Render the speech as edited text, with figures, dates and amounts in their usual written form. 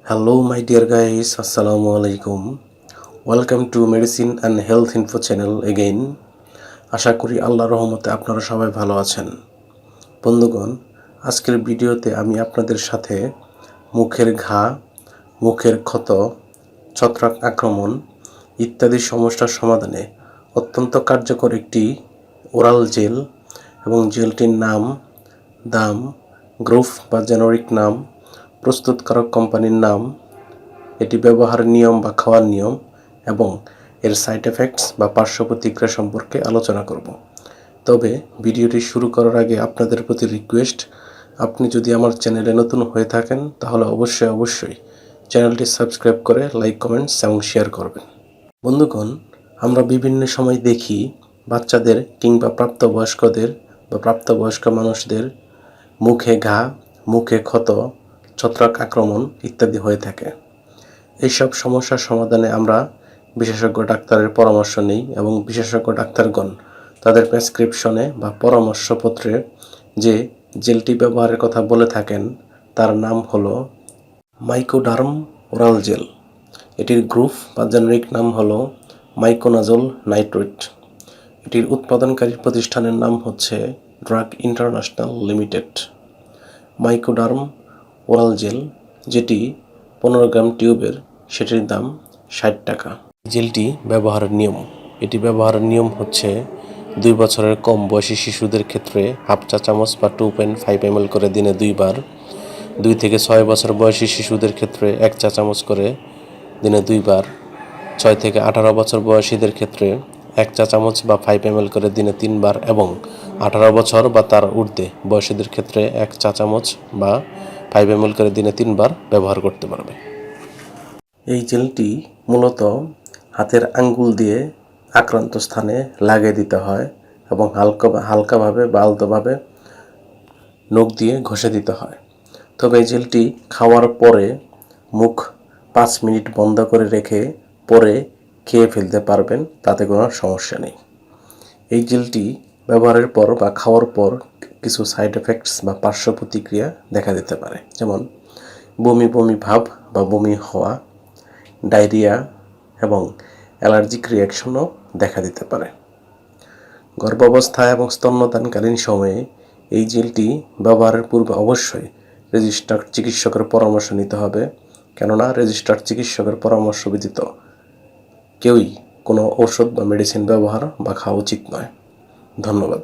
Hello, my dear guys. Assalamu alaikum. Welcome to Medicine and Health Info channel again. আশা করি আল্লাহর রহমতে আপনারা সবাই ভালো আছেন। বন্ধুগণ, আজকের ভিডিওতে আমি আপনাদের সাথে মুখের ঘা, মুখের ক্ষত, ছত্রাক আক্রমণ ইত্যাদি সমস্যার সমাধানে অত্যন্ত কার্যকর একটি ওরাল জেল এবং জেলটির নাম, দাম, গ্রুপ বা জেনেরিক নাম, প্রস্তুতকারক কোম্পানির নাম, এটি ব্যবহারের নিয়ম বা খাওয়ার নিয়ম এবং এর সাইড এফেক্টস বা পার্শ্ব প্রতিক্রিয়া সম্পর্কে আলোচনা করব। তবে ভিডিওটি শুরু করার আগে আপনাদের প্রতি রিকোয়েস্ট, আপনি যদি আমার চ্যানেলে নতুন হয়ে থাকেন তাহলে অবশ্যই চ্যানেলটি সাবস্ক্রাইব করে লাইক, কমেন্টস এবং শেয়ার করবেন। বন্ধুগণ, আমরা বিভিন্ন সময় দেখি বাচ্চাদের কিংবা প্রাপ্তবয়স্কদের বা প্রাপ্তবয়স্ক মানুষদের মুখে ঘা, মুখে ক্ষত, ছত্রাক আক্রমণ ইত্যাদি হয়ে থাকে। এইসব সমস্যার সমাধানে আমরা বিশেষজ্ঞ ডাক্তারের পরামর্শ নিই এবং বিশেষজ্ঞ ডাক্তারগণ তাদের প্রেসক্রিপশনে বা পরামর্শপত্রে যে জেলটি ব্যবহারের কথা বলে থাকেন তার নাম হলো মাইকোডার্ম ওরাল জেল। এটির গ্রুপ বা জেনেরিক নাম হলো মাইকোনাজোল নাইট্রেট। এটির উৎপাদনকারী প্রতিষ্ঠানের নাম হচ্ছে drug international limited. Mycoderm oral gel, যেটি 15 গ্রাম টিউবের, সেটির দাম 60 টাকা। জেলটি ব্যবহারের নিয়ম, এটি ব্যবহারের নিয়ম হচ্ছে 2 বছরের কম বয়সী শিশুদের ক্ষেত্রে হাফ চা চামচ বা 2.5 ml করে দিনে 2 বার, 2 থেকে 6 বছর বয়সী শিশুদের ক্ষেত্রে 1 চা চামচ করে দিনে 2 বার, 6 থেকে 18 বছর বয়সীদের ক্ষেত্রে 1 চা চামচ বা 5 ml করে দিনে 3 বার এবং 18 বছর বা তার ঊর্ধ্বে বয়সীদের ক্ষেত্রে 1 চা চামচ বা 5 ml করে দিনে 3 বার ব্যবহার করতে পারবে। এই জেলটি মূলত হাতের আঙ্গুল দিয়ে আক্রান্ত স্থানে লাগিয়ে দিতে হয় এবং হালকাভাবে বা আলতোভাবে নখ দিয়ে ঘষে দিতে হয়। তবে এই জেলটি খাওয়ার পরে মুখ 5 মিনিট বন্ধ করে রেখে পরে খেয়ে ফেলতে পারবেন, তাতে কোনো সমস্যা নেই। এই জেলটি ব্যবহারের পর বা খাওয়ার পর কিছু সাইড এফেক্টস বা পার্শ্ব প্রতিক্রিয়া দেখা দিতে পারে, যেমন বমি বমি ভাব বা বমি হওয়া, ডায়রিয়া এবং অ্যালার্জিক রিয়াকশনও দেখা দিতে পারে। গর্ভাবস্থা এবং স্তন্যদানকালীন সময়ে এই জেলটি ব্যবহারের পূর্বে অবশ্যই রেজিস্টার্ড চিকিৎসকের পরামর্শ নিতে হবে, কেননা রেজিস্টার্ড চিকিৎসকের পরামর্শ ব্যতীত কেউই কোনো ঔষধ বা মেডিসিন ব্যবহার বা খাওয়া উচিত নয়। ধন্যবাদ।